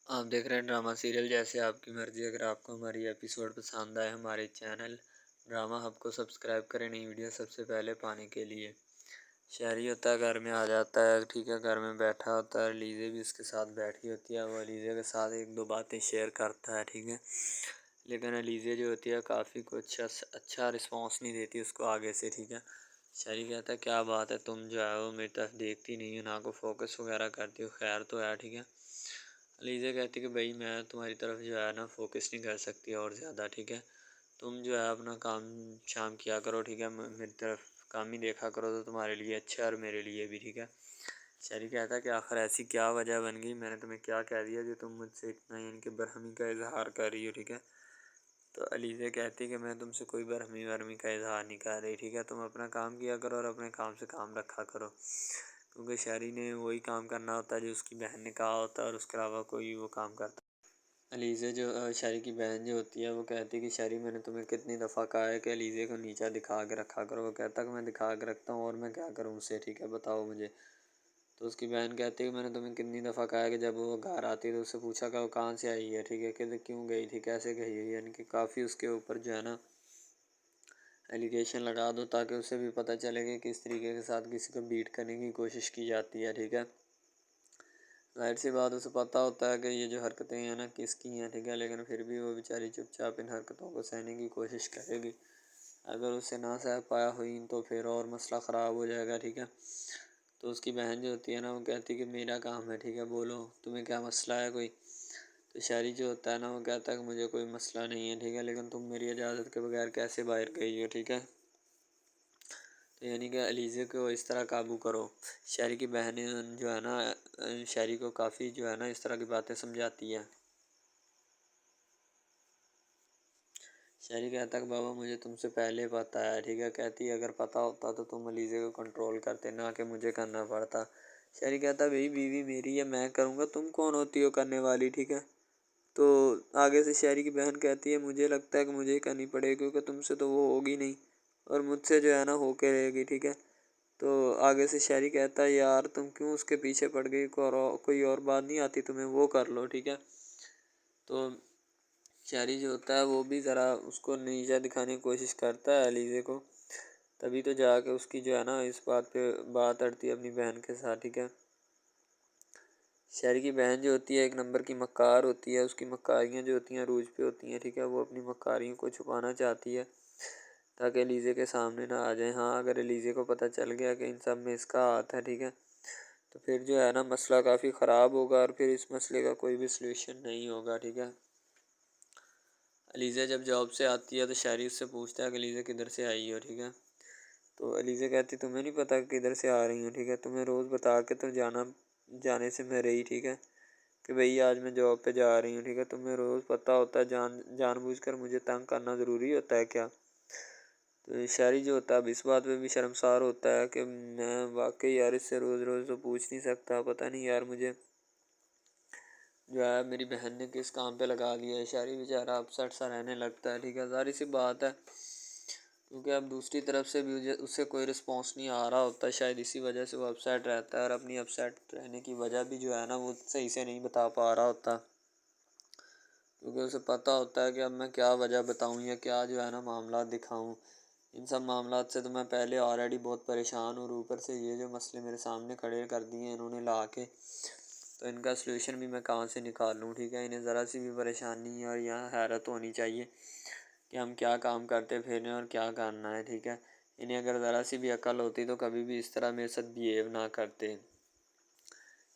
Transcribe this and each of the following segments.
आप देख रहे हैं ड्रामा सीरियल जैसे आपकी मर्जी। अगर आपको हमारी एपिसोड पसंद आए हमारे चैनल ड्रामा हब को सब्सक्राइब करें नई वीडियो सबसे पहले पाने के लिए। शहरी होता है, घर में आ जाता है, ठीक है, घर में बैठा होता है, लीजे भी उसके साथ बैठी होती है, वो लीजे के साथ एक दो बातें शेयर करता है, ठीक है। लेकिन लीजे जो होती है काफ़ी कुछ अच्छा रिस्पॉन्स नहीं देती उसको आगे से, ठीक है। शहरी कहता है क्या बात है, तुम जो है वो मेरी तरफ देखती नहीं हो, ना को फोकस वगैरह करती हो, खैर तो है, ठीक है। लीजा कहती कि भाई मैं तुम्हारी तरफ जो है ना फोकस नहीं कर सकती और ज़्यादा, ठीक है। तुम जो है अपना काम शाम किया करो, ठीक है, मेरी तरफ काम ही देखा करो तो तुम्हारे लिए अच्छा है और मेरे लिए भी, ठीक है। शहरी कहता है कि आखिर ऐसी क्या वजह बन गई, मैंने तुम्हें क्या कह दिया जो तुम मुझसे इतना यानी कि बरहमी का इजहार कर रही हो, ठीक है। तो अलीज़ा कहती कि मैं तुमसे कोई बरहमी वरहमी का इजहार नहीं कर रही, ठीक है। तुम अपना काम किया करो और अपने काम से काम रखा करो, क्योंकि शहरी ने वही काम करना होता है जो उसकी बहन ने कहा होता है और उसके अलावा कोई वो काम करता। अलीज़ा जो शहरी की बहन जो होती है वो कहती है कि शहरी मैंने तुम्हें कितनी दफ़ा कहा है कि अलीज़ा को नीचा दिखा के रखा करो। वो कहता है कि मैं दिखा के रखता हूँ और मैं क्या करूँ उससे, ठीक है, बताओ मुझे। तो उसकी बहन कहती है कि मैंने तुम्हें कितनी दफ़ा कहा है कि जब वो घर आती है तो उससे पूछा कि वो कहाँ से आई है, ठीक है, कि क्यों गई थी, कैसे गई है, यानी कि काफ़ी उसके ऊपर जो है ना एलिगेशन लगा दो ताकि उसे भी पता चले कि किस तरीके के साथ किसी को बीट करने की कोशिश की जाती है, ठीक है। ज़ाहिर सी बात उसे पता होता है कि ये जो हरकतें हैं ना किसकी हैं, ठीक है, लेकिन फिर भी वो बेचारी चुपचाप इन हरकतों को सहने की कोशिश करेगी। अगर उसे ना सह पाया हुई तो फिर और मसला ख़राब हो जाएगा, ठीक है। तो उसकी बहन जो होती है ना वो कहती है कि मेरा काम है, ठीक है, बोलो तुम्हें क्या मसला है कोई। तो शायरी जो होता है ना वो कहता है कि मुझे कोई मसला नहीं है, ठीक है, लेकिन तुम मेरी इजाज़त के बगैर कैसे बाहर गई हो, ठीक है। तो यानी कि अलीज़े को इस तरह काबू करो। शायरी की बहन जो है ना शायरी को काफ़ी जो है ना इस तरह की बातें समझाती है। शायरी कहता कि बाबा मुझे तुमसे पहले पता है, ठीक है। कहती अगर पता होता तो तुम अलीज़े को कंट्रोल करते ना कि मुझे करना पड़ता। शायरी कहता भाई बीवी मेरी है, मैं करूँगा, तुम कौन होती हो करने वाली, ठीक है। तो आगे से शायरी की बहन कहती है मुझे लगता है कि मुझे ही करनी पड़ेगी क्योंकि तुमसे तो वो होगी नहीं और मुझसे जो है ना होके रहेगी, ठीक है। तो आगे से शायरी कहता है यार तुम क्यों उसके पीछे पड़ गई, कोई और बात नहीं आती तुम्हें, वो कर लो, ठीक है। तो शायरी जो होता है वो भी ज़रा उसको नीचा दिखाने की कोशिश करता है अलीज़े को, तभी तो जाके उसकी जो है ना इस बात पे बात अड़ती है अपनी बहन के साथ, ठीक है। शायरी की बहन जो होती है एक नंबर की मक्कार होती है, उसकी मक्कारियाँ जो होती हैं अरूज पे होती हैं, ठीक है। वो अपनी मक्कारियों को छुपाना चाहती है ताकि एलीज़े के सामने ना आ जाए। हाँ अगर एलीज़े को पता चल गया कि इन सब में इसका हाथ है, ठीक है, तो फिर जो है ना मसला काफ़ी ख़राब होगा और फिर इस मसले का कोई भी सलूशन नहीं होगा, ठीक है। अलीज़ा जब जॉब से आती है तो शायरी उससे पूछता है कि अलीज़ा किधर से आई हो, ठीक है। तो अलीज़ा कहती तुम्हें नहीं पता किधर से आ रही हूँ, ठीक है, तुम्हें रोज़ बता के तो जाने से मैं रही, ठीक है, कि भाई आज मैं जॉब पे जा रही हूँ, ठीक है। तुम्हें रोज़ पता होता है, जानबूझकर मुझे तंग करना ज़रूरी होता है क्या। तो शायरी जो होता है अब इस बात पे भी शर्मसार होता है कि मैं वाकई यार इससे रोज़ रोज़ तो पूछ नहीं सकता, पता नहीं यार मुझे जो है मेरी बहन ने किस काम पे लगा लिया है। शायरी बेचारा अपसेट सा रहने लगता है, ठीक है, ज़ाहिर सी बात है, क्योंकि अब दूसरी तरफ से भी उससे कोई रिस्पॉन्स नहीं आ रहा होता, शायद इसी वजह से वो अपसेट रहता है और अपनी अपसेट रहने की वजह भी जो है ना वो सही से नहीं बता पा रहा होता, क्योंकि उसे पता होता है कि अब मैं क्या वजह बताऊँ या क्या जो है ना मामला दिखाऊँ। इन सब मामला से तो मैं पहले ऑलरेडी बहुत परेशान हूँ और ऊपर से ये जो मसले मेरे सामने खड़े कर दिए हैं इन्होंने ला के, तो इनका सलूशन भी मैं कहाँ से निकालूँ, ठीक है। इन्हें ज़रा सी भी परेशानी और यहाँ हैरत होनी चाहिए कि हम क्या काम करते फिर रहे हैं और क्या करना है, ठीक है। इन्हें अगर ज़रा सी भी अकल होती तो कभी भी इस तरह मेरे साथ बिहेव ना करते।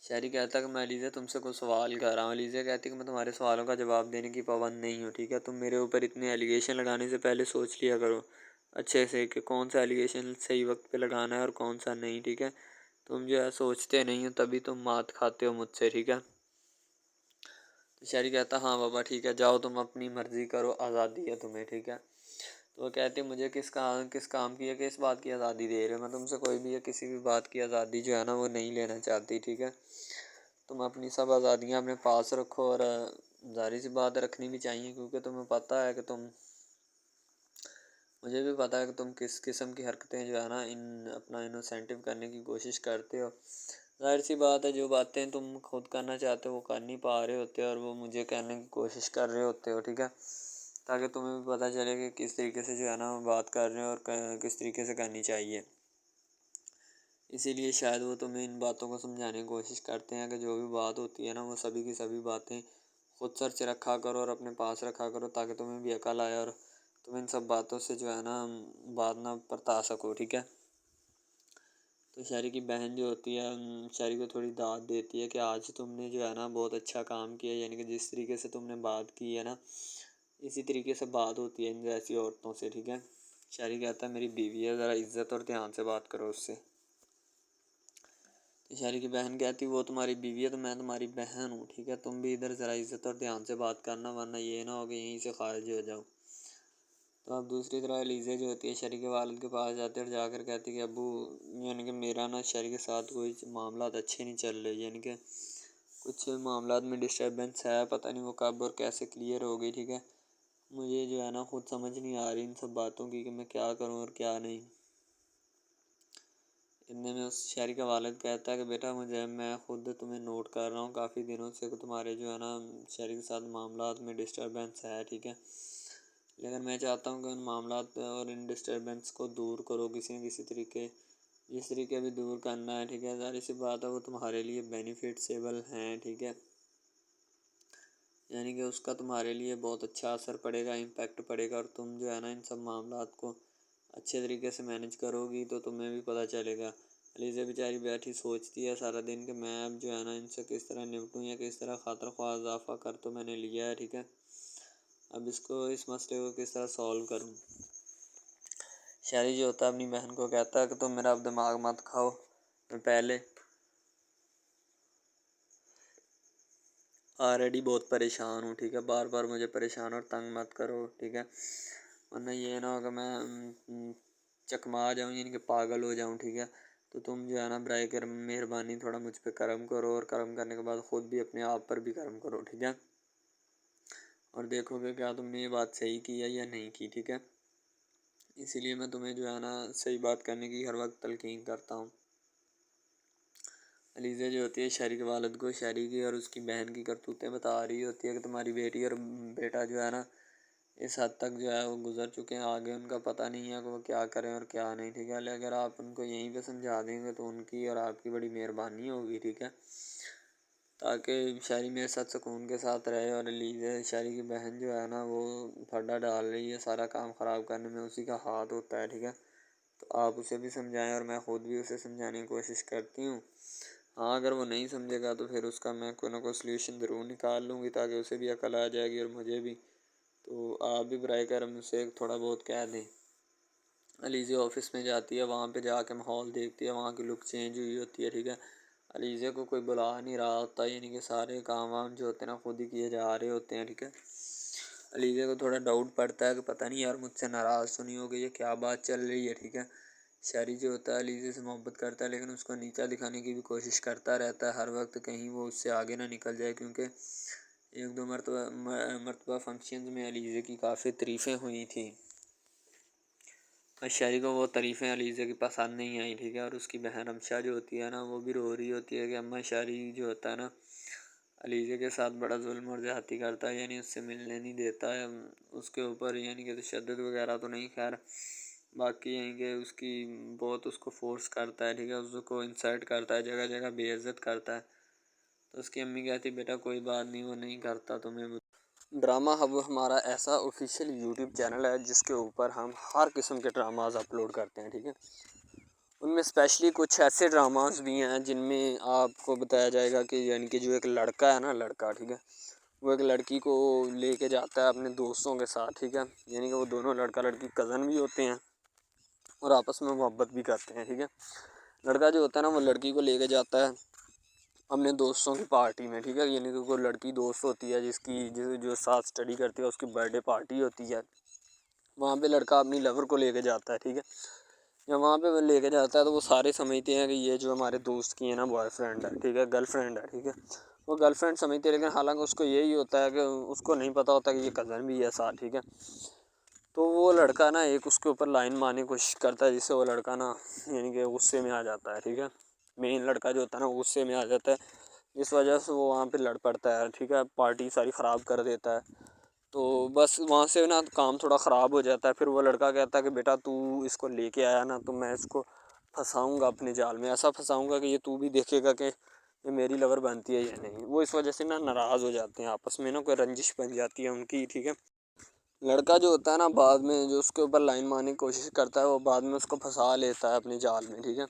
शायरी कहता कि मैं अलीज़ा तुमसे कोई सवाल कर रहा हूँ। अलीज़ा कहती कि मैं तुम्हारे सवालों का जवाब देने की पाबंद नहीं हूँ, ठीक है। तुम मेरे ऊपर इतने एलिगेशन लगाने से पहले सोच लिया करो अच्छे से कि कौन सा एलिगेशन सही वक्त पे लगाना है और कौन सा नहीं, ठीक है। तुम जो है सोचते नहीं हो तभी तुम मात खाते हो मुझसे, ठीक है। तो शायरी कहता हाँ बाबा ठीक है, जाओ तुम अपनी मर्ज़ी करो, आज़ादी है तुम्हें, ठीक है। तो वो कहती मुझे किस काम की है, किस बात की आज़ादी दे रहे हो, मैं तुमसे कोई भी या किसी भी बात की आज़ादी जो है ना वो नहीं लेना चाहती, ठीक है। तुम अपनी सब आज़ादियाँ अपने पास रखो और ज़ाहिर सी बात रखनी भी चाहिए, क्योंकि तुम्हें पता है कि मुझे भी पता है कि तुम किस किस्म की हरकतें जो है ना इन अपना इनोसेंटिव करने की कोशिश करते हो। ज़ाहिर सी बात है, जो बातें तुम खुद करना चाहते हो वो कर नहीं पा रहे होते और वो मुझे कहने की कोशिश कर रहे होते हो, ठीक है, ताकि तुम्हें भी पता चले कि किस तरीके से जो है ना बात कर रहे हैं और किस तरीके से करनी चाहिए। इसीलिए शायद वो तुम्हें इन बातों को समझाने की कोशिश करते हैं कि जो भी बात होती है ना, वो सभी की सभी बातें खुद सर से रखा करो और अपने पास रखा करो, ताकि तुम्हें भी अकल आए और तुम इन सब बातों से जो है ना बात ना बता सको, ठीक है। तो शायरी की बहन जो होती है शायरी को थोड़ी दाद देती है कि आज तुमने जो है ना बहुत अच्छा काम किया, यानी कि जिस तरीके से तुमने बात की है ना, इसी तरीके से बात होती है इन जैसी औरतों से, ठीक है। शायरी कहता है मेरी बीवी है, ज़रा इज्जत और ध्यान से बात करो उससे। तो शायरी की बहन कहती वो तुम्हारी बीवी है तो मैं तुम्हारी बहन हूँ, ठीक है, तुम भी इधर ज़रा इज्जत और ध्यान से बात करना, वरना ये ना हो कि यहीं से खारिज हो जाओ। तो अब दूसरी तरह एलिज़ा जो होती है शरी के वालिद के पास जाती है और जाकर कहती है कि अबू, यानी कि मेरा ना शरी के साथ कोई मामला अच्छे नहीं चल रहे, यानी कि कुछ मामला में डिस्टर्बेंस है, पता नहीं वो कब और कैसे क्लियर हो गई, ठीक है। मुझे जो है ना खुद समझ नहीं आ रही इन सब बातों की कि मैं क्या करूं और क्या नहीं। इतने में उस शायरी का वालिद कहता है कि बेटा मैं खुद तुम्हें नोट कर रहा हूँ काफ़ी दिनों से, तुम्हारे जो है ना शायरी के साथ मामला में डिस्टर्बेंस है, ठीक है, लेकिन मैं चाहता हूँ कि उन मामला और इन डिस्टर्बेंस को दूर करो किसी न किसी तरीके, जिस तरीके भी दूर करना है, ठीक है। ज़ाहिर सी बात है वो तुम्हारे लिए बेनिफिट्सेबल हैं, ठीक है, यानी कि उसका तुम्हारे लिए बहुत अच्छा असर पड़ेगा, इम्पैक्ट पड़ेगा, और तुम जो है ना इन सब मामला को अच्छे तरीके से मैनेज करोगी तो तुम्हें भी पता चलेगा। अलीज़ा बेचारी बैठी सोचती है सारा दिन कि मैं अब जो है ना इनसे किस तरह निपटूँ या किस तरह खातर ख्वाह इजाफा कर तो मैंने लिया है, ठीक है, अब इस मसले को किस तरह सॉल्व करूँ। शायरी जो होता है अपनी बहन को कहता है कि तुम मेरा अब दिमाग मत खाओ, मैं पहले ऑलरेडी बहुत परेशान हूँ, ठीक है, बार बार मुझे परेशान और तंग मत करो, ठीक है, वरना ये ना होगा मैं चकमा जाऊँ, यानी कि पागल हो जाऊँ, ठीक है। तो तुम जो है ना बराए करम मेहरबानी थोड़ा मुझ पे करम करो और करम करने के बाद ख़ुद भी अपने आप पर भी करम करो, ठीक है, और देखोगे क्या तुमने ये बात सही की है या नहीं की, ठीक है। इसीलिए मैं तुम्हें जो है ना सही बात करने की हर वक्त तलकीन करता हूँ। अलीज़ा जो होती है शायरी के वालिद को शायरी की और उसकी बहन की करतूतें बता रही होती है कि तुम्हारी बेटी और बेटा जो है ना इस हद तक जो है वो गुज़र चुके हैं, आगे उनका पता नहीं है कि वो क्या करें और क्या नहीं, ठीक है। अगर आप उनको यहीं पे समझा देंगे तो उनकी और आपकी बड़ी मेहरबानी होगी, ठीक है, ताकि शायरी मेरे साथ सुकून के साथ रहे। और अलीज़ा शायरी की बहन जो है ना वो फड्डा डाल रही है, सारा काम ख़राब करने में उसी का हाथ होता है, ठीक है, तो आप उसे भी समझाएं और मैं ख़ुद भी उसे समझाने की कोशिश करती हूँ। हाँ, अगर वो नहीं समझेगा तो फिर उसका मैं कोई ना कोई सल्यूशन ज़रूर निकाल लूँगी ताकि उसे भी अकल आ जाएगी और मुझे भी। तो आप भी बराए करम उसे थोड़ा बहुत कह दें। अलीज़ा ऑफिस में जाती है, वहाँ पे जाके माहौल देखती है, वहाँ की लुक चेंज हुई होती है, ठीक है, अलीज़ा को कोई बुला नहीं रहा होता, यानी कि सारे काम वाम जो होते हैं ना खुद ही किए जा रहे होते हैं, ठीक है। अलीज़ा को थोड़ा डाउट पड़ता है कि पता नहीं यार मुझसे नाराज़ तो नहीं हो गई, ये क्या बात चल रही है, ठीक है। शायरी जो होता है अलीज़ा से मोहब्बत करता है, लेकिन उसको नीचा दिखाने की भी कोशिश करता रहता है हर वक्त, कहीं वो उससे आगे ना निकल जाए, क्योंकि एक दो मरतबा फंक्शन में अलीज़ा की काफ़ी तारीफ़ें हुई थी और शायरी को वो तारीफ़ें अलीज़ा की पसंद नहीं आई, ठीक है, और उसकी बहन अमशा जो होती है ना वो भी रो रही होती है कि अम्मा शायरी जो होता है ना अलीज़ा के साथ बड़ा जुल्म और ज़्यादती करता है, यानी उससे मिलने नहीं देता है उसके ऊपर, यानी कि तशद्दुद वगैरह तो नहीं, खैर बाकी यहीं के उसकी बहुत उसको फोर्स करता है, ठीक है, उसको इंसल्ट करता है, जगह जगह बेइज्जत करता है। तो उसकी अम्मी कहती बेटा कोई बात नहीं, वो नहीं करता तुम्हें। ड्रामा हब हमारा ऐसा ऑफिशियल यूट्यूब चैनल है जिसके ऊपर हम हर किस्म के ड्रामाज अपलोड करते हैं, ठीक है, उनमें स्पेशली कुछ ऐसे ड्रामास भी हैं जिनमें आपको बताया जाएगा कि यानी कि जो एक लड़का है ना, लड़का, ठीक है, वो एक लड़की को लेके जाता है अपने दोस्तों के साथ, ठीक है, यानी कि वो दोनों लड़का लड़की कज़न भी होते हैं और आपस में मोहब्बत भी करते हैं, ठीक है। लड़का जो होता है ना वो लड़की को लेके जाता है अपने दोस्तों की पार्टी में, ठीक है, यानी कि कोई लड़की दोस्त होती है जिसकी जो साथ स्टडी करती है, उसकी बर्थडे पार्टी होती है, वहाँ पे लड़का अपनी लवर को लेके जाता है, ठीक है। जब वहाँ पे वो लेके जाता है तो वो सारे समझते हैं कि ये जो हमारे दोस्त की है ना बॉयफ्रेंड है, ठीक है, गर्लफ्रेंड है, ठीक है, वो गर्लफ्रेंड समझते हैं, लेकिन हालांकि उसको यही होता है कि उसको नहीं पता होता कि ये कज़न भी है साथ, ठीक है। तो वो लड़का ना एक उसके ऊपर लाइन मारने की कोशिश करता है, जिससे वो लड़का ना यानी कि गुस्से में आ जाता है, ठीक है, मेन लड़का जो होता है ना गुस्से में आ जाता है, जिस वजह से वो वहाँ पे लड़ पड़ता है, ठीक है, पार्टी सारी ख़राब कर देता है। तो बस वहाँ से ना काम थोड़ा ख़राब हो जाता है। फिर वो लड़का कहता है कि बेटा तू इसको लेके आया ना, तो मैं इसको फंसाऊँगा अपने जाल में, ऐसा फंसाऊँगा कि ये तू भी देखेगा कि ये मेरी लवर बनती है या नहीं। वो इस वजह से ना नाराज़ हो जाते हैं आपस में, ना कोई रंजिश बन जाती है उनकी, ठीक है। लड़का जो होता है ना बाद में जो उसके ऊपर लाइन मारने की कोशिश करता है, वो बाद में उसको फंसा लेता है अपने जाल में, ठीक है।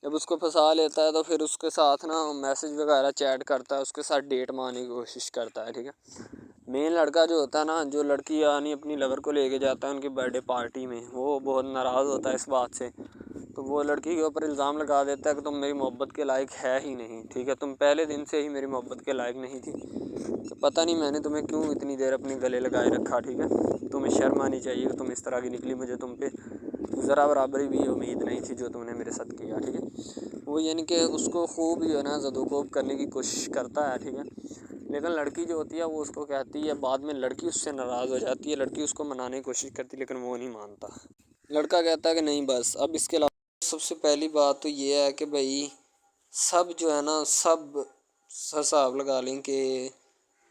जब उसको फंसा लेता है तो फिर उसके साथ ना मैसेज वगैरह चैट करता है, उसके साथ डेट मारने की कोशिश करता है, ठीक है। मेन लड़का जो होता है ना, जो लड़की यानी अपनी लवर को लेके जाता है उनकी बर्थडे पार्टी में, वो बहुत नाराज़ होता है इस बात से। तो वो लड़की के ऊपर इल्ज़ाम लगा देता है कि तुम मेरी मोहब्बत के लायक है ही नहीं, ठीक है, तुम पहले दिन से ही मेरी मोहब्बत के लायक नहीं थी, तो पता नहीं मैंने तुम्हें क्यों इतनी देर अपने गले लगाए रखा, ठीक है। तुम्हें शर्म आनी चाहिए कि तुम इस तरह की निकली, मुझे तुम पे ज़रा बराबरी भी उम्मीद नहीं थी जो तुमने मेरे साथ किया, ठीक है। वो यानी कि उसको खूब जो है ना ज़दोकोब करने की कोशिश करता है, ठीक है। लेकिन लड़की जो होती है वो उसको कहती है, बाद में लड़की उससे नाराज़ हो जाती है, लड़की उसको मनाने की कोशिश करती है लेकिन वो नहीं मानता। लड़का कहता है कि नहीं बस अब इसके अलावा। सबसे पहली बात तो ये है कि भाई सब जो है ना सब हिसाब लगा लें कि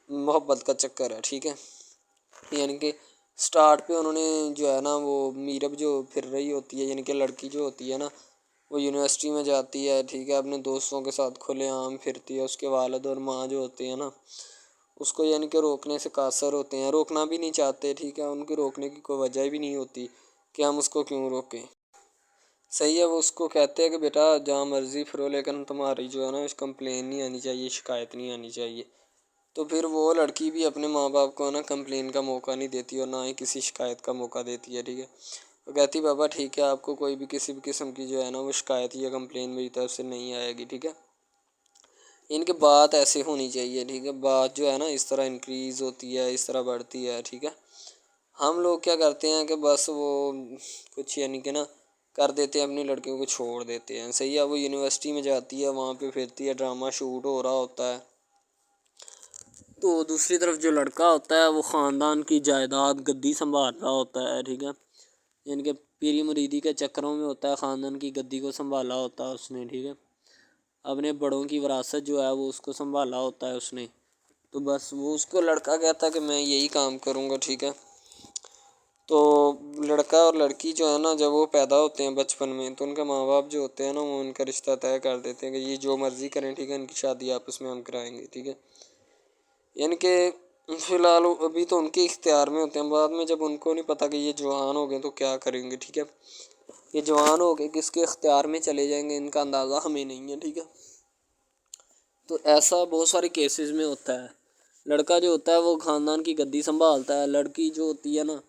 मोहब्बत का चक्कर है, ठीक है। यानी कि स्टार्ट पे उन्होंने जो है ना वो मीरब जो फिर रही होती है, यानी कि लड़की जो होती है ना वो यूनिवर्सिटी में जाती है, ठीक है, अपने दोस्तों के साथ खुलेआम फिरती है। उसके वालिद और माँ जो होते हैं ना उसको यानी कि रोकने से कासर होते हैं, रोकना भी नहीं चाहते, ठीक है, उनकी रोकने की कोई वजह भी नहीं होती कि हम उसको क्यों रोकें। सही है, वो उसको कहते हैं कि बेटा जहाँ मर्ज़ी फिरो लेकिन तुम्हारी जो है ना कंप्लेन नहीं आनी चाहिए, शिकायत नहीं आनी चाहिए। तो फिर वो लड़की भी अपने माँ बाप को ना कंप्लेन का मौका नहीं देती और ना ही किसी शिकायत का मौका देती है, ठीक है। वो कहती बाबा ठीक है, आपको कोई भी किसी भी किस्म की जो है ना वो शिकायत या कंप्लेन मेरी तरफ से नहीं आएगी, ठीक है। इनकी बात ऐसे होनी चाहिए, ठीक है, बात जो है ना इस तरह इंक्रीज़ होती है, इस तरह बढ़ती है, ठीक है। हम लोग क्या करते हैं कि बस वो कुछ यानी कि ना कर देते हैं, अपनी लड़कियों को छोड़ देते हैं। सही है, वो यूनिवर्सिटी में जाती है, वहाँ पे फिरती है, ड्रामा शूट हो रहा होता है। तो दूसरी तरफ जो लड़का होता है वो ख़ानदान की जायदाद गद्दी संभाल रहा होता है, ठीक है। यानी कि पीरी मुरीदी के चक्करों में होता है, ख़ानदान की गद्दी को संभाला होता है उसने, ठीक है। अपने बड़ों की विरासत जो है वो उसको संभाला होता है उसने। तो बस वो उसको लड़का कहता है कि मैं यही काम करूँगा, ठीक है। तो लड़का और लड़की जो है ना जब वो पैदा होते हैं बचपन में, तो उनके माँ बाप जो होते हैं ना वो उनका रिश्ता तय कर देते हैं कि ये जो मर्ज़ी करें, ठीक है, इनकी शादी आपस में हम कराएंगे, ठीक है। यानी कि फ़िलहाल अभी तो उनके इख्तियार में होते हैं, बाद में जब उनको नहीं पता कि ये जवान हो गए तो क्या करेंगे, ठीक है। ये जवान हो गए किसके इख्तियार में चले जाएंगे इनका अंदाज़ा हमें नहीं है, ठीक है। तो ऐसा बहुत सारे केसेस में होता है। लड़का जो होता है वो ख़ानदान की गद्दी संभालता है, लड़की जो होती है ना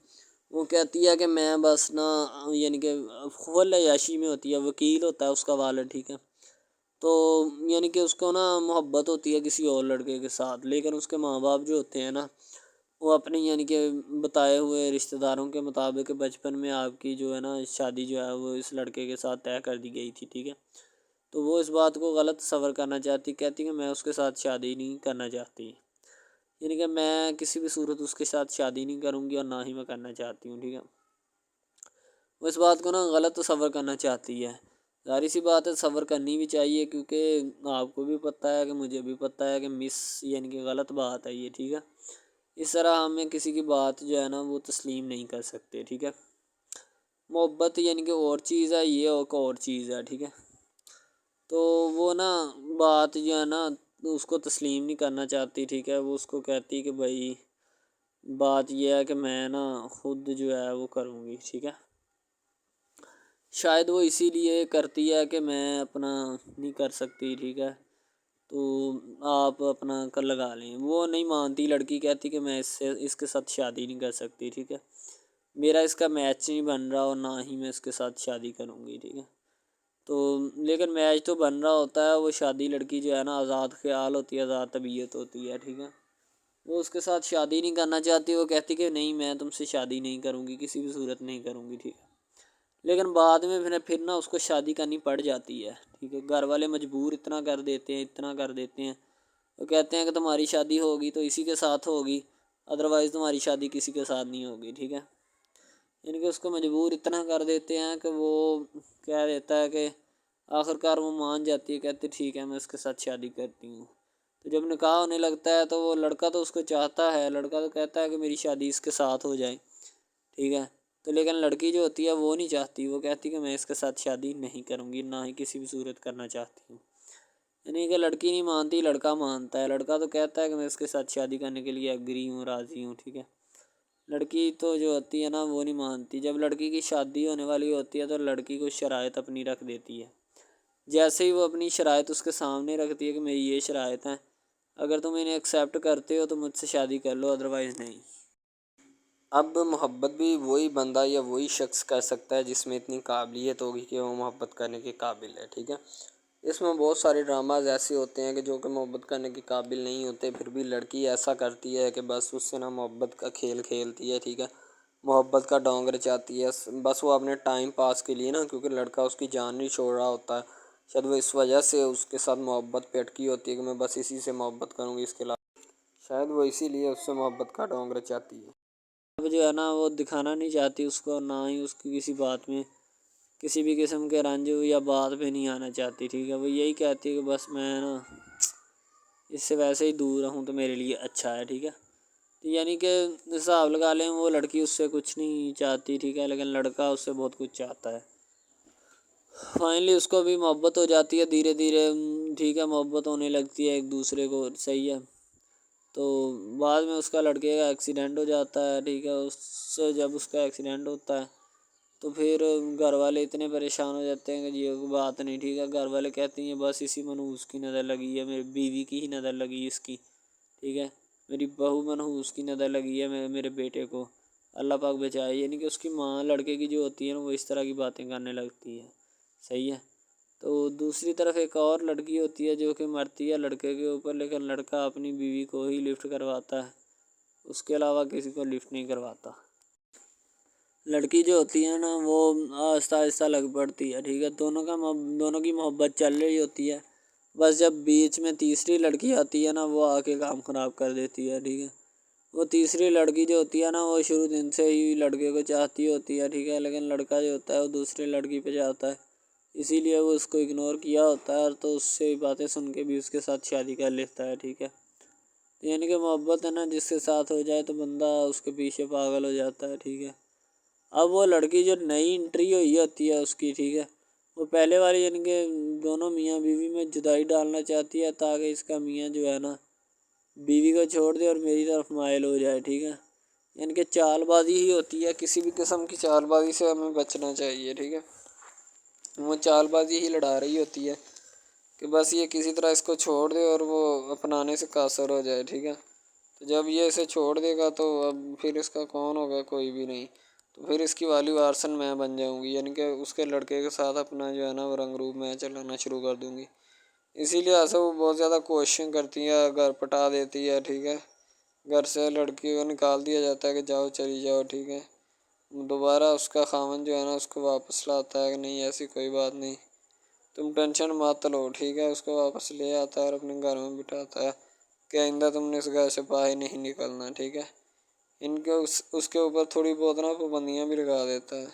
वो कहती है कि मैं बस ना यानी कि फुल अय्याशी में होती है, वकील होता है उसका वालिद, ठीक है। तो यानी कि उसको ना मोहब्बत होती है किसी और लड़के के साथ, लेकिन उसके माँ बाप जो होते हैं ना वो अपने यानी कि बताए हुए रिश्तेदारों के मुताबिक बचपन में आपकी जो है ना शादी जो है वो इस लड़के के साथ तय कर दी गई थी, ठीक है। तो वो इस बात को गलत तस्वर करना चाहती, कहती कि मैं उसके साथ शादी नहीं करना चाहती, यानी कि मैं किसी भी सूरत उसके साथ शादी नहीं करूँगी और ना ही मैं करना चाहती हूँ, ठीक है। वो इस बात को ना गलत तस्वर करना चाहती है। ज़ाहिर सी बात है सब्र करनी भी चाहिए, क्योंकि आपको भी पता है कि मुझे भी पता है कि मिस यानी कि गलत बात है ये, ठीक है। इस तरह हमें किसी की बात जो है ना वो तस्लीम नहीं कर सकते, ठीक है। मोहब्बत यानी कि और चीज़ है, ये और चीज़ है, ठीक है। तो वो ना बात जो है ना उसको तस्लीम नहीं करना चाहती, ठीक है। वो उसको कहती कि भाई बात ये है कि मैं ना खुद जो है वो करूँगी, ठीक है। शायद वो इसीलिए करती है कि मैं अपना नहीं कर सकती, ठीक है, तो आप अपना कर लगा लें। वो नहीं मानती, लड़की कहती कि मैं इसके साथ शादी नहीं कर सकती, ठीक है, मेरा इसका मैच नहीं बन रहा और ना ही मैं इसके साथ शादी करूँगी, ठीक है। तो लेकिन मैच तो बन रहा होता है, वो शादी लड़की जो है ना आज़ाद ख्याल होती है, आज़ाद तबीयत होती है, ठीक है। वो उसके साथ शादी नहीं करना चाहती, वो कहती कि नहीं मैं तुमसे शादी नहीं करूँगी, किसी भी सूरत नहीं करूँगी, ठीक है। लेकिन बाद में फिर ना उसको शादी करनी पड़ जाती है, ठीक है। घर वाले मजबूर इतना कर देते हैं, इतना कर देते हैं। वो कहते हैं कि तुम्हारी शादी होगी तो इसी के साथ होगी, अदरवाइज़ तुम्हारी शादी किसी के साथ नहीं होगी, ठीक है। यानी कि उसको मजबूर इतना कर देते हैं कि वो कह देता है कि आखिरकार वो मान जाती है, कहती ठीक है मैं उसके साथ शादी करती हूँ। तो जब निकाह होने लगता है तो वो लड़का तो उसको चाहता है, लड़का तो कहता है कि मेरी शादी इसके साथ हो जाए, ठीक है। तो लेकिन लड़की जो होती है वो नहीं चाहती, वो कहती कि मैं इसके साथ शादी नहीं करूँगी, ना ही किसी भी सूरत करना चाहती हूँ। यानी कि लड़की नहीं मानती, लड़का मानता है। लड़का तो कहता है कि मैं इसके साथ शादी करने के लिए एग्री हूँ, राज़ी हूँ, ठीक है। लड़की तो जो होती है ना वो नहीं मानती। जब लड़की की शादी होने वाली होती है तो लड़की को शराइत अपनी रख देती है। जैसे ही वो अपनी शराइत उसके सामने रखती है कि मेरी ये शराइत हैं, अगर तुम इन्हें एक्सेप्ट करते हो तो मुझसे शादी कर लो, अदरवाइज़ नहीं। अब मोहब्बत भी वही बंदा या वही शख्स कर सकता है जिसमें इतनी काबिलियत होगी कि वो मोहब्बत करने के काबिल है, ठीक है। इसमें बहुत सारे ड्रामाज ऐसे होते हैं कि जो कि मोहब्बत करने के काबिल नहीं होते, फिर भी लड़की ऐसा करती है कि बस उससे ना मोहब्बत का खेल खेलती है, ठीक है। मोहब्बत का डोंग रचाती है, बस वो अपने टाइम पास के लिए ना, क्योंकि लड़का उसकी जान नहीं छोड़ रहा होता है, शायद वो इस वजह से उसके साथ मोहब्बत पे अटकी होती है कि मैं बस इसी से मोहब्बत करूँगी, इसके अलावा शायद वो इसीलिए उससे मोहब्बत का डोंग रचाती है। अब जो है ना वो दिखाना नहीं चाहती उसको, ना ही उसकी किसी बात में किसी भी किस्म के रंज या बात पे नहीं आना चाहती, ठीक है। वो यही कहती है कि बस मैं ना इससे वैसे ही दूर रहूँ तो मेरे लिए अच्छा है, ठीक है। तो यानी कि हिसाब लगा लें वो लड़की उससे कुछ नहीं चाहती, ठीक है, लेकिन लड़का उससे बहुत कुछ चाहता है। फाइनली उसको भी मोहब्बत हो जाती है धीरे धीरे, ठीक है, मोहब्बत होने लगती है एक दूसरे को, सही है। तो बाद में उसका लड़के का एक्सीडेंट हो जाता है, ठीक है। उससे जब उसका एक्सीडेंट होता है तो फिर घर वाले इतने परेशान हो जाते हैं कि ये बात नहीं, ठीक है। घर वाले कहती हैं बस इसी मनहूस की नज़र लगी है, मेरी बीवी की ही नज़र लगी इसकी, ठीक है। मेरी बहू मनहूस की नज़र लगी है मेरे बेटे को, अल्लाह पाक बचाए। यानी कि उसकी माँ लड़के की जो होती है ना वो इस तरह की बातें करने लगती है, सही है। तो दूसरी तरफ एक और लड़की होती है जो कि मरती है लड़के के ऊपर, लेकिन लड़का अपनी बीवी को ही लिफ्ट करवाता है, उसके अलावा किसी को लिफ्ट नहीं करवाता। लड़की जो होती है ना वो आहिस्ता आहिस्ता लग पड़ती है, ठीक है। दोनों की मोहब्बत चल रही होती है, बस जब बीच में तीसरी लड़की आती है ना वो आके काम ख़राब कर देती है, ठीक है। वो तीसरी लड़की जो होती है ना वो शुरू दिन से ही लड़के को चाहती होती है, ठीक है, लेकिन लड़का जो होता है वो दूसरी लड़की पे जाता है, इसीलिए वो उसको इग्नोर किया होता है, तो उससे बातें सुन के भी उसके साथ शादी कर लेता है, ठीक है। यानी कि मोहब्बत है ना जिसके साथ हो जाए तो बंदा उसके पीछे पागल हो जाता है, ठीक है। अब वो लड़की जो नई एंट्री हुई होती है उसकी, ठीक है, वो पहले वाली यानी कि दोनों मियाँ बीवी में जुदाई डालना चाहती है ताकि इसका मियाँ जो है ना बीवी को छोड़ दे और मेरी तरफ माइल हो जाए, ठीक है। यानी कि चालबाजी ही होती है, किसी भी किस्म की चालबाजी से हमें बचना चाहिए, ठीक है। वो चालबाजी ही लड़ा रही होती है कि बस ये किसी तरह इसको छोड़ दे और वो अपनाने से कासर हो जाए, ठीक है। तो जब ये इसे छोड़ देगा तो अब फिर इसका कौन होगा, कोई भी नहीं। तो फिर इसकी वाली वारसन मैं बन जाऊंगी, यानी कि उसके लड़के के साथ अपना जो है ना वो रंग रूप मैं चलाना शुरू कर दूंगी। इसीलिए ऐसा वो बहुत ज़्यादा कोशिशें करती है, घर पटा देती है, ठीक है। घर से लड़की को निकाल दिया जाता है कि जाओ चली जाओ, ठीक है। दोबारा उसका खामन जो है ना उसको वापस लाता है कि नहीं ऐसी कोई बात नहीं, तुम टेंशन मत लो, ठीक है। उसको वापस ले आता है और अपने घर में बिठाता है कि आइंदा तुमने इस घर से बाहर नहीं निकलना, ठीक है। इनके उसके ऊपर थोड़ी बहुत ना पाबंदियाँ भी लगा देता है।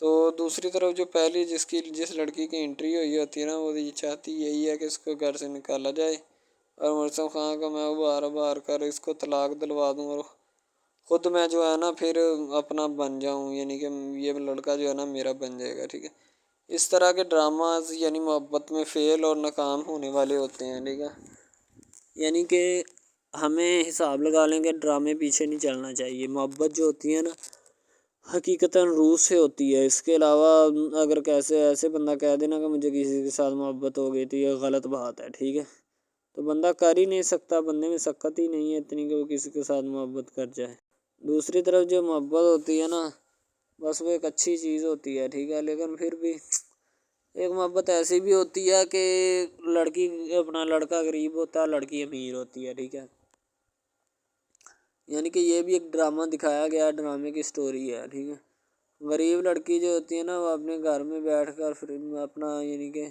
तो दूसरी तरफ जो पहली जिस लड़की की एंट्री हुई होती है ना वो ये चाहती यही है कि इसको घर से निकाला जाए और मुर्सम खां का मैं बार बार कर इसको तलाक दिलवा दूँ और खुद मैं जो है ना फिर अपना बन जाऊँ, यानी कि ये लड़का जो है ना मेरा बन जाएगा, ठीक है। इस तरह के ड्रामाज यानी मोहब्बत में फ़ेल और नाकाम होने वाले होते हैं, ठीक है। यानी कि हमें हिसाब लगा लें कि ड्रामे पीछे नहीं चलना चाहिए। मोहब्बत जो होती है ना हकीकतन रूह से होती है। इसके अलावा अगर कैसे ऐसे बंदा कह देना कि मुझे किसी के साथ मोहब्बत हो गई तो ये गलत बात है, ठीक है। तो बंदा कर ही नहीं सकता, बंदे में सकत ही नहीं है इतनी कि वो किसी के साथ मोहब्बत कर जाए। दूसरी तरफ जो मोहब्बत होती है ना बस वो एक अच्छी चीज़ होती है, ठीक है, लेकिन फिर भी एक मोहब्बत ऐसी भी होती है कि लड़की अपना लड़का गरीब होता है, लड़की अमीर होती है, ठीक है। यानी कि ये भी एक ड्रामा दिखाया गया, ड्रामे की स्टोरी है, ठीक है। गरीब लड़की जो होती है ना वो अपने घर में बैठ कर फिर अपना यानी कि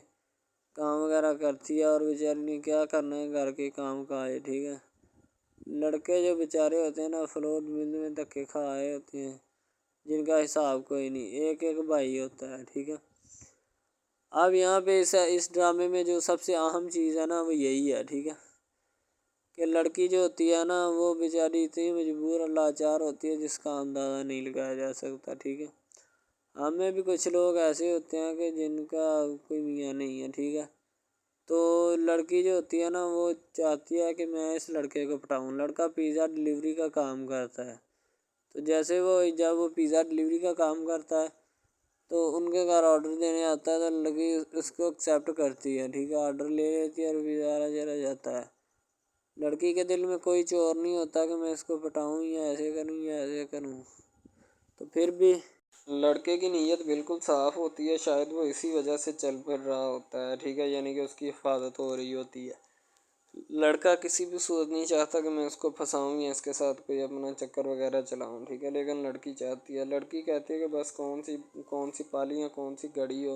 काम वगैरह करती है और बेचारी ने क्या करना है घर के काम काज, ठीक है। लड़के जो बेचारे होते हैं ना फ्लोर मिल में धक्के खाए होते हैं, जिनका हिसाब कोई नहीं, एक एक भाई होता है, ठीक है। अब यहाँ पे इस ड्रामे में जो सबसे अहम चीज़ है ना वो यही है, ठीक है, कि लड़की जो होती है ना वो बेचारी इतनी मजबूर और लाचार होती है जिसका अंदाज़ा नहीं लगाया जा सकता, ठीक है। हमें भी कुछ लोग ऐसे होते हैं कि जिनका कोई मियाँ नहीं है, ठीक है। तो लड़की जो होती है ना वो चाहती है कि मैं इस लड़के को पटाऊँ। लड़का पिज़्ज़ा डिलीवरी का काम करता है, तो जैसे वो जब वो पिज़्ज़ा डिलीवरी का काम करता है तो उनके घर ऑर्डर देने आता है, तो लड़की उसको एक्सेप्ट करती है, ठीक है, ऑर्डर ले लेती है और पिज़्ज़ा चला जाता है। लड़की के दिल में कोई चोर नहीं होता कि मैं इसको पटाऊँ या ऐसे करूँ या ऐसे करूँ। तो फिर भी लड़के की नीयत बिल्कुल साफ़ होती है, शायद वो इसी वजह से चल फिर रहा होता है, ठीक है, यानी कि उसकी हिफाजत हो रही होती है। लड़का किसी भी सूरत नहीं चाहता कि मैं उसको फंसाऊँ या इसके साथ कोई अपना चक्कर वगैरह चलाऊँ, ठीक है, लेकिन लड़की चाहती है। लड़की कहती है कि बस कौन सी पाली या कौन सी घड़ी हो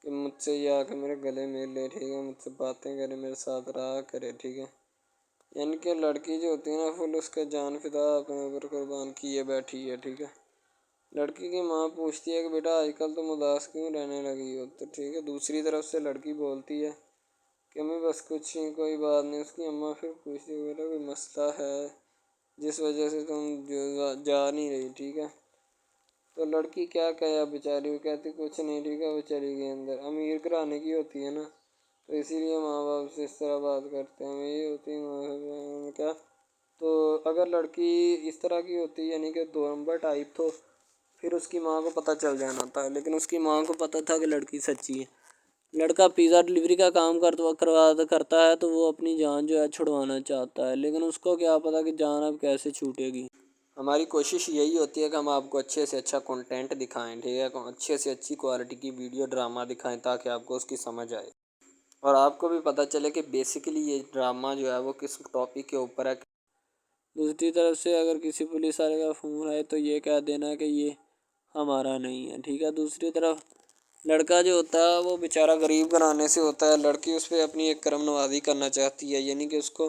कि मुझसे ये आके मेरे गले मिल ले, ठीक है, मुझसे बातें करे, मेरे साथ रहा करे, ठीक है। यानी कि लड़की जो होती है ना फुल उसका जान फिदा अपने ऊपर कुर्बान किए बैठी है, ठीक है। लड़की की माँ पूछती है कि बेटा आजकल तुम उदास क्यों रहने लगी हो, तो ठीक है, दूसरी तरफ से लड़की बोलती है कि मैं बस कुछ नहीं, कोई बात नहीं। उसकी अम्मा फिर पूछती है बेटा कोई मसला है जिस वजह से तुम जा नहीं रही, ठीक है। तो लड़की क्या कहे बेचारी, वो कहती कुछ नहीं, ठीक है, वो चली गई अंदर। अमीर घराने की होती है ना तो इसीलिए माँ बाप से इस तरह बात करते हैं, यही होती है क्या। तो अगर लड़की इस तरह की होती यानी कि 2 नंबर टाइप, तो फिर उसकी माँ को पता चल जाना था, लेकिन उसकी माँ को पता था कि लड़की सच्ची है। लड़का पिज़्ज़ा डिलीवरी का काम करता है तो वो अपनी जान जो है छुड़वाना चाहता है, लेकिन उसको क्या पता कि जान अब कैसे छूटेगी। हमारी कोशिश यही होती है कि हम आपको अच्छे से अच्छा कंटेंट दिखाएं, ठीक है, अच्छे से अच्छी क्वालिटी की वीडियो ड्रामा दिखाएं ताकि आपको उसकी समझ आए और आपको भी पता चले कि बेसिकली ये ड्रामा जो है वो किस टॉपिक के ऊपर है। दूसरी तरफ से अगर किसी पुलिस वाले का फ़ोन आए तो ये कह देना कि ये हमारा नहीं है, ठीक है। दूसरी तरफ लड़का जो होता है वो बेचारा गरीब घराने से होता है, लड़की उस पर अपनी एक करम नवाज़ी करना चाहती है, यानी कि उसको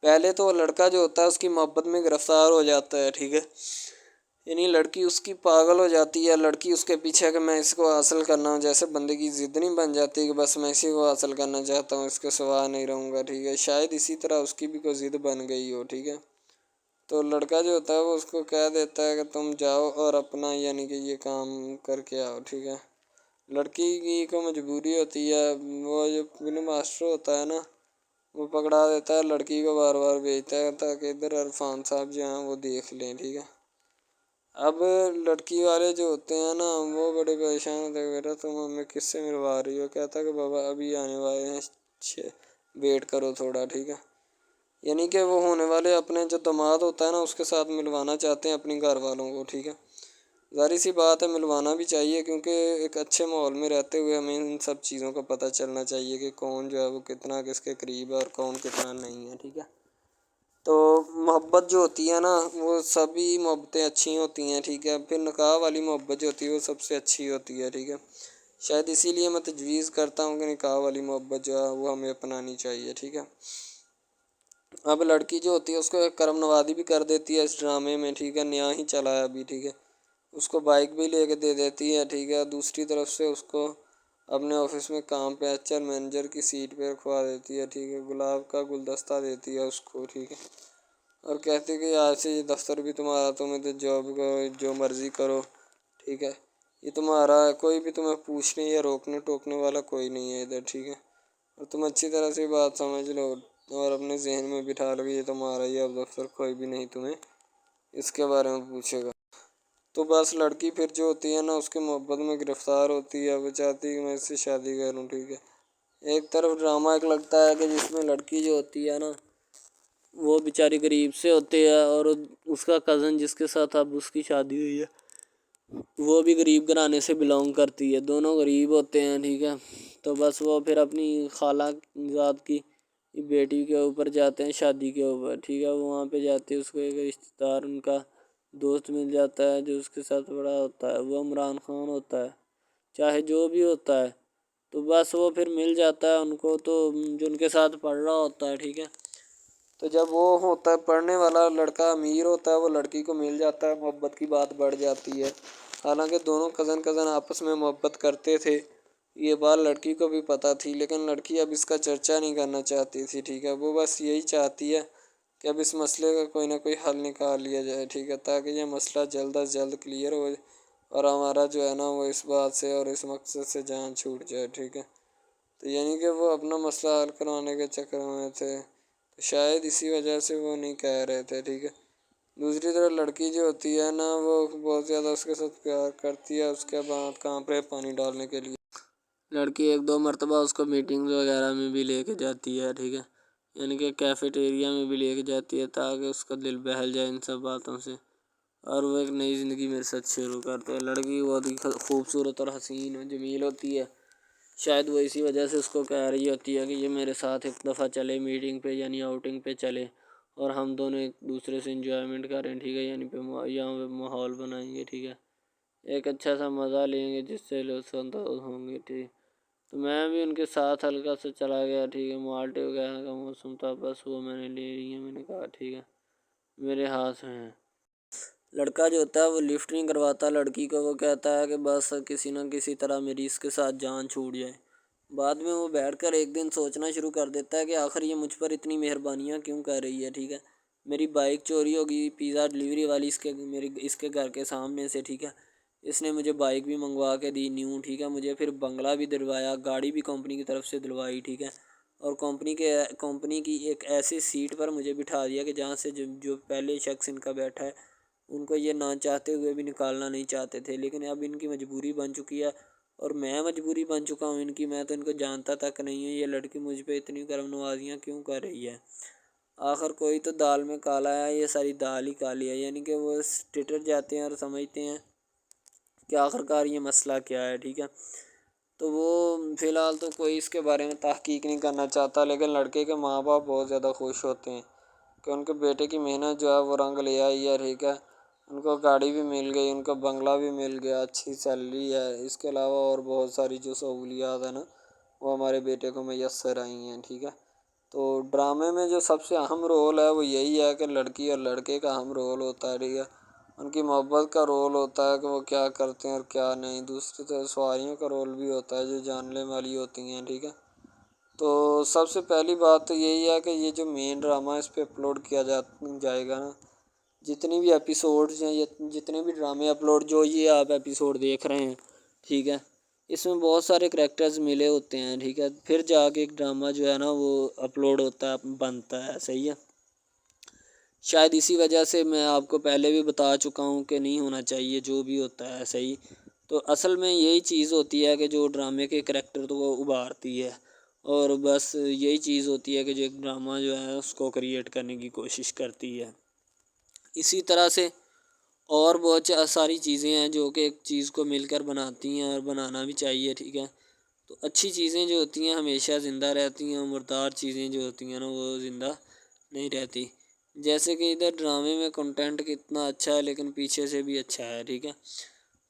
पहले तो लड़का जो होता है उसकी मोहब्बत में गिरफ्तार हो जाता है, ठीक है, यानी लड़की उसकी पागल हो जाती है। लड़की उसके पीछे कि मैं इसको हासिल करना हूँ, जैसे बंदे की ज़िद नहीं बन जाती कि बस मैं इसी को हासिल करना चाहता हूँ, इसके सिवा नहीं रहूँगा, ठीक है। शायद इसी तरह उसकी भी कोई ज़िद बन गई हो, ठीक है। तो लड़का जो होता है वो उसको कह देता है कि तुम जाओ और अपना यानी कि ये काम करके आओ, ठीक है। लड़की की को मजबूरी होती है, वो जो फिल्म मास्टर होता है ना वो पकड़ा देता है लड़की को, बार बार भेजता है ताकि इधर इरफान साहब जो हैं वो देख लें, ठीक है। अब लड़की वाले जो होते हैं ना वो बड़े परेशान होते हैं, बेटा तुम हमें किससे मिलवा रही हो, कहता है कि बाबा अभी आने वाले हैं, वेट करो थोड़ा, ठीक है। यानी कि वो होने वाले अपने जो दामाद होता है ना उसके साथ मिलवाना चाहते हैं अपनी घर वालों को, ठीक है। ज़ाहिर सी बात है मिलवाना भी चाहिए क्योंकि एक अच्छे माहौल में रहते हुए हमें इन सब चीज़ों का पता चलना चाहिए कि कौन जो है वो कितना किसके करीब है और कौन कितना नहीं है, ठीक है। तो मोहब्बत जो होती है ना वो सभी मोहब्बतें अच्छी होती हैं, ठीक है। फिर निकाह वाली मोहब्बत जो होती है वो सबसे अच्छी होती है, ठीक है। शायद इसीलिए मैं तजवीज़ करता हूँ कि निकाह वाली मोहब्बत जो है वो हमें अपनानी चाहिए, ठीक है। अब लड़की जो होती है उसको एक करम नवाज़ी भी कर देती है इस ड्रामे में, ठीक है, नया ही चला है अभी, ठीक है। उसको बाइक भी लेके दे देती है, ठीक है। दूसरी तरफ से उसको अपने ऑफिस में काम पे एचआर मैनेजर की सीट पे रखवा देती है, ठीक है। गुलाब का गुलदस्ता देती है उसको, ठीक है, और कहती है कि आज से ये दफ्तर भी तुम्हारा, तुम इधर जॉब करो जो मर्ज़ी करो, ठीक है, ये तुम्हारा है, कोई भी तुम्हें पूछने या रोकने टोकने वाला कोई नहीं है इधर, ठीक है। और तुम अच्छी तरह से बात समझ लो और अपने जहन में बिठा लो कि ये तुम्हारा ही अब दफ्तर, कोई भी नहीं तुम्हें इसके बारे में पूछेगा। तो बस लड़की फिर जो होती है ना उसकी मोहब्बत में गिरफ्तार होती है, वो चाहती है कि मैं इससे शादी करूँ, ठीक है। एक तरफ ड्रामा एक लगता है कि जिसमें लड़की जो होती है ना वो बेचारी गरीब से होती है और उसका कज़न जिसके साथ अब उसकी शादी हुई है वो भी गरीब घराने से बिलोंग करती है, दोनों गरीब होते हैं, ठीक है। तो बस वो फिर अपनी खाला ज़ात की बेटी के ऊपर जाते हैं शादी के ऊपर, ठीक है। वो वहाँ पे जाते हैं, उसको एक रिश्तेदार उनका दोस्त मिल जाता है जो उसके साथ बड़ा होता है, वो इमरान खान होता है, चाहे जो भी होता है। तो बस वो फिर मिल जाता है उनको, तो जो उनके साथ पढ़ रहा होता है, ठीक है। तो जब वो होता है पढ़ने वाला लड़का अमीर होता है वो लड़की को मिल जाता है, मोहब्बत की बात बढ़ जाती है। हालांकि दोनों कज़न आपस में मोहब्बत करते थे, ये बात लड़की को भी पता थी, लेकिन लड़की अब इसका चर्चा नहीं करना चाहती थी, ठीक है। वो बस यही चाहती है कि अब इस मसले का कोई ना कोई हल निकाल लिया जाए, ठीक है, ताकि ये मसला जल्द अज जल्द क्लियर हो और हमारा जो है ना वो इस बात से और इस मकसद से जान छूट जाए, ठीक है। तो यानी कि वो अपना मसला हल करवाने के चक्कर में थे, तो शायद इसी वजह से वो नहीं कह रहे थे, ठीक है। दूसरी तरफ लड़की जो होती है ना वो बहुत ज़्यादा उसके साथ प्यार करती है, उसके बाद कहाँ पे पानी डालने के लिए लड़की एक दो मरतबा उसको मीटिंग वगैरह में भी लेके जाती है, ठीक है, यानी कि कैफेटेरिया में भी लेके जाती है ताकि उसका दिल बहल जाए इन सब बातों से और वो एक नई ज़िंदगी मेरे साथ शुरू करते हैं। लड़की बहुत ही खूबसूरत और हसीन और जमील होती है, शायद वो इसी वजह से उसको कह रही होती है कि ये मेरे साथ एक दफ़ा चले मीटिंग पे यानी आउटिंग पे चले और हम दोनों एक दूसरे से इंजॉयमेंट करें, ठीक है, यानी यहाँ पे माहौल बनाएंगे, ठीक है, एक अच्छा सा मज़ा लेंगे जिससे लोग संतुष्ट होंगे, ठीक। तो मैं भी उनके साथ हल्का सा चला गया, ठीक है। माल्टे वगैरह का मौसम था, बस वो मैंने ले ली है, मैंने कहा ठीक है मेरे हाथ में है। लड़का जो होता है वो लिफ्ट नहीं करवाता लड़की को, वो कहता है कि बस किसी न किसी तरह मेरी इसके साथ जान छूट जाए। बाद में वो बैठकर एक दिन सोचना शुरू कर देता है कि आखिर ये मुझ पर इतनी मेहरबानियाँ क्यों कर रही है, ठीक है। मेरी बाइक चोरी होगी, पिज़्ज़ा डिलीवरी वाली इसके घर के सामने से, ठीक है। इसने मुझे बाइक भी मंगवा के दी न्यू, ठीक है, मुझे फिर बंगला भी दिलवाया, गाड़ी भी कंपनी की तरफ से दिलवाई, ठीक है, और कंपनी की एक ऐसी सीट पर मुझे बिठा दिया कि जहाँ से जो पहले शख्स इनका बैठा है उनको ये ना चाहते हुए भी निकालना नहीं चाहते थे, लेकिन अब इनकी मजबूरी बन चुकी है और मैं मजबूरी बन चुका हूँ इनकी। मैं तो इनको जानता तक नहीं हूँ, ये लड़की मुझ पे इतनी करम नवाजियाँ क्यों कर रही है। आखिर कोई तो दाल में काला है, ये सारी दाल ही काली है, यानी कि वो टिटर जाते हैं और समझते हैं कि आखिरकार ये मसला क्या है, ठीक है। तो वो फ़िलहाल तो कोई इसके बारे में तहकीक नहीं करना चाहता, लेकिन लड़के के माँ बाप बहुत ज़्यादा खुश होते हैं कि उनके बेटे की मेहनत जो है वो रंग ले आई है, ठीक है। उनको गाड़ी भी मिल गई, उनको बंगला भी मिल गया, अच्छी सैलरी है, इसके अलावा और बहुत सारी जो सहूलियात है ना वो हमारे बेटे को मैसर आई हैं, ठीक है। तो ड्रामे में जो सबसे अहम रोल है वो यही है कि लड़की और लड़के का अहम रोल होता है, ठीक है। उनकी मोहब्बत का रोल होता है कि वो क्या करते हैं और क्या नहीं। दूसरी तरफ सवारियों का रोल भी होता है जो जानने वाली होती हैं, ठीक है। तो सबसे पहली बात तो यही है कि ये जो मेन ड्रामा है इस पर अपलोड किया जाएगा ना, जितनी भी एपिसोड्स हैं या जितने भी ड्रामे अपलोड जो ये आप एपिसोड देख रहे हैं, ठीक है, इसमें बहुत सारे करैक्टर्स मिले होते हैं, ठीक है, फिर जाके एक ड्रामा जो है ना वो अपलोड होता है, बनता है, सही है। शायद इसी वजह से मैं आपको पहले भी बता चुका हूँ कि नहीं होना चाहिए जो भी होता है, सही। तो असल में यही चीज़ होती है कि जो ड्रामे के करैक्टर तो वो उभारती है और बस यही चीज़ होती है कि जो एक ड्रामा जो है उसको क्रिएट करने की कोशिश करती है। इसी तरह से और बहुत सारी चीज़ें हैं जो कि एक चीज़ को मिलकर बनाती हैं और बनाना भी चाहिए, ठीक है। तो अच्छी चीज़ें जो होती हैं हमेशा ज़िंदा रहती हैं और मुर्दार चीज़ें जो होती हैं ना वो ज़िंदा नहीं रहती। जैसे कि इधर ड्रामे में कंटेंट कितना अच्छा है लेकिन पीछे से भी अच्छा है, ठीक है।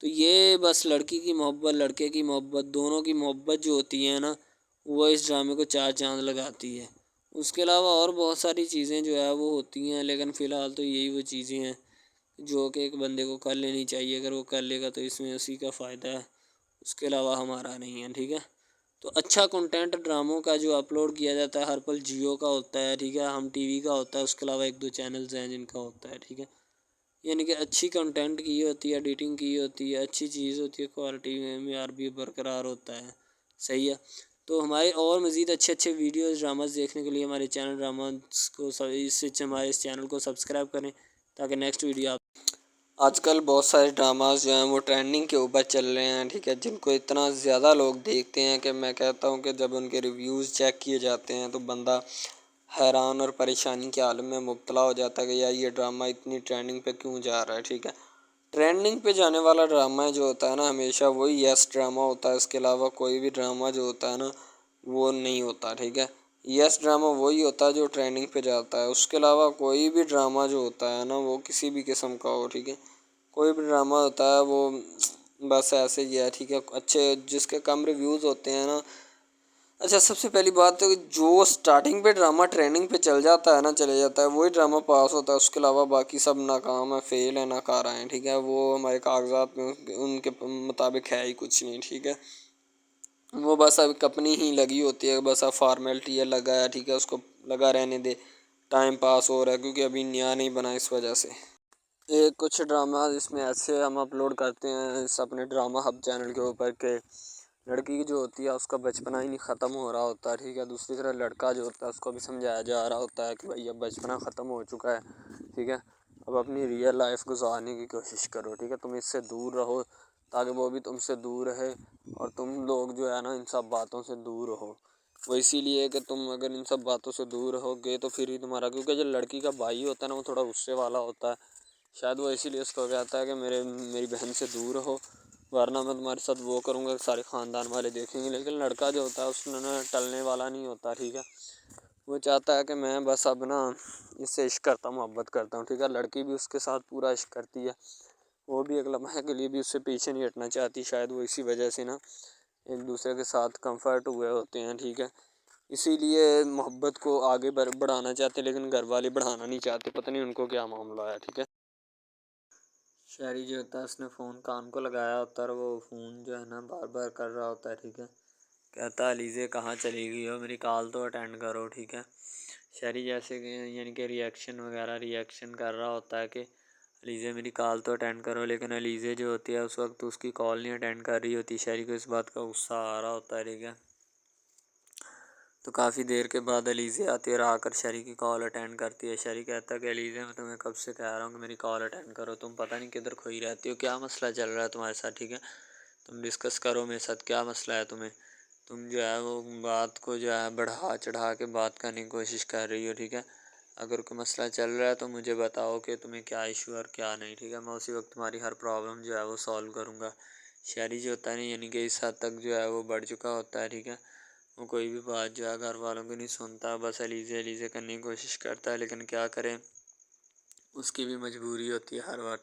तो ये बस लड़की की मोहब्बत लड़के की मोहब्बत दोनों की मोहब्बत जो होती है ना वो इस ड्रामे को चार चाँद लगाती है। उसके अलावा और बहुत सारी चीज़ें जो है वो होती हैं, लेकिन फ़िलहाल तो यही वो चीज़ें हैं जो कि एक बंदे को कर लेनी चाहिए। अगर वो कर लेगा तो इसमें उसी का फ़ायदा है, उसके अलावा हमारा नहीं है, ठीक है। तो अच्छा कंटेंट ड्रामों का जो अपलोड किया जाता है हर पल जियो का होता है, ठीक है, हम टीवी का होता है, उसके अलावा एक दो चैनल्स हैं जिनका होता है, ठीक है। यानी कि अच्छी कंटेंट की होती है, एडिटिंग की होती है, अच्छी चीज़ होती है, क्वालिटी में मेयार भी बरकरार होता है, सही है। तो हमारे और मज़ीद अच्छे अच्छे वीडियोज़ ड्रामास देखने के लिए हमारे चैनल ड्रामास को हमारे इस चैनल को सब्सक्राइब करें ताकि नेक्स्ट वीडियो आप आजकल बहुत सारे ड्रामास जो हैं वो ट्रेंडिंग के ऊपर चल रहे हैं, ठीक है, जिनको इतना ज़्यादा लोग देखते हैं कि मैं कहता हूँ कि जब उनके रिव्यूज़ चेक किए जाते हैं तो बंदा हैरान और परेशानी के आलम में मुब्तला हो जाता है कि यार ये ड्रामा इतनी ट्रेंडिंग पे क्यों जा रहा है, ठीक है। ट्रेंडिंग पे जाने वाला ड्रामा जो होता है ना हमेशा वही यस ड्रामा होता है, इसके अलावा कोई भी ड्रामा जो होता है ना वो नहीं होता, ठीक है। यस ड्रामा वही होता है जो ट्रेंडिंग पे जाता है, उसके अलावा कोई भी ड्रामा जो होता है ना वो किसी भी किस्म का हो, ठीक है, कोई भी ड्रामा होता है वो बस ऐसे ही है, ठीक है। अच्छे जिसके कम रिव्यूज़ होते हैं ना, अच्छा सबसे पहली बात तो जो स्टार्टिंग पे ड्रामा ट्रेंडिंग पे चल जाता है ना चले जाता है वही ड्रामा पास होता है, उसके अलावा बाकी सब नाकाम है, फेल है, नाकारा हैं, ठीक है। वो हमारे कागजात में उनके मुताबिक है ही कुछ नहीं, ठीक है। वो बस अब अपनी ही लगी होती है, बस अब फॉर्मेलिटी है, लगाया ठीक है, उसको लगा रहने दे, टाइम पास हो रहा है, क्योंकि अभी नया नहीं बना इस वजह से। ये कुछ ड्रामा इसमें ऐसे हम अपलोड करते हैं इस अपने ड्रामा हब चैनल के ऊपर के लड़की जो होती है उसका बचपना ही नहीं ख़त्म हो रहा होता, ठीक है। दूसरी तरफ लड़का जो होता है उसको भी समझाया जा रहा होता है कि भाई अब बचपना ख़त्म हो चुका है, ठीक है। अब अपनी रियल लाइफ गुजारने की कोशिश करो, ठीक है। तुम इससे दूर रहो ताकि वो भी तुमसे दूर रहे, और तुम लोग जो है ना इन सब बातों से दूर रहो। वो इसीलिए कि तुम अगर इन सब बातों से दूर रहोगे तो फिर ही तुम्हारा, क्योंकि जो लड़की का भाई होता है ना वो थोड़ा गुस्से वाला होता है, शायद वो इसीलिए उसको कहता है कि मेरी बहन से दूर रहो, वरना मैं तुम्हारे साथ वो करूँगा कि सारे ख़ानदान वाले देखेंगे। लेकिन लड़का जो होता है उसने ना टलने वाला नहीं होता, ठीक है। वो चाहता है कि मैं बस अब ना इससे इश्क करता हूँ, मोहब्बत करता हूँ, ठीक है। लड़की भी उसके साथ पूरा इश्क करती है, वो भी एक लम्हे के लिए भी उससे पीछे नहीं हटना चाहती, शायद वो इसी वजह से ना एक दूसरे के साथ कंफर्ट हुए होते हैं, ठीक है। इसीलिए मोहब्बत को आगे बढ़ाना चाहते, लेकिन घर वाले बढ़ाना नहीं चाहते, पता नहीं उनको क्या मामला है, ठीक है। शहरी जो होता है उसने फ़ोन कान को लगाया होता है और वो फ़ोन जो है ना बार बार कर रहा होता है, ठीक है। कहता है अलीज़े कहाँ चली गई हो, मेरी कॉल तो अटेंड करो, ठीक है। शहरी जैसे कि यानी कि रिएक्शन कर रहा होता है कि अलीज़े मेरी कॉल तो अटेंड करो, लेकिन अलीज़े जो होती है उस वक्त उसकी कॉल नहीं अटेंड कर रही होती। शहरी को इस बात का गुस्सा आ रहा होता है, ठीक है। तो काफ़ी देर के बाद अलीज़े आती है और आकर शहरी की कॉल अटेंड करती है। शहरी कहता है कि अलीज़े मैं तुम्हें कब से कह रहा हूँ कि मेरी कॉल अटेंड करो, तुम पता नहीं किधर खोई रहती हो, क्या मसला चल रहा है तुम्हारे साथ, ठीक है। तुम डिस्कस करो मेरे साथ, क्या मसला है तुम्हें। तुम जो है वो बात को जो है बढ़ा चढ़ा के बात करने की कोशिश कर रही हो, ठीक है। अगर कोई मसला चल रहा है तो मुझे बताओ कि तुम्हें क्या इशू है और क्या नहीं, ठीक है। मैं उसी वक्त तुम्हारी हर प्रॉब्लम जो है वो सॉल्व करूँगा। शहरी जो होता है ना यानी कि इस हद तक जो है वो बढ़ चुका होता है, ठीक है। वो कोई भी बात जो है घर वालों की नहीं सुनता, बस अलीज़े अलीज़े करने की कोशिश करता है, लेकिन क्या करें, उसकी भी मजबूरी होती है हर बार।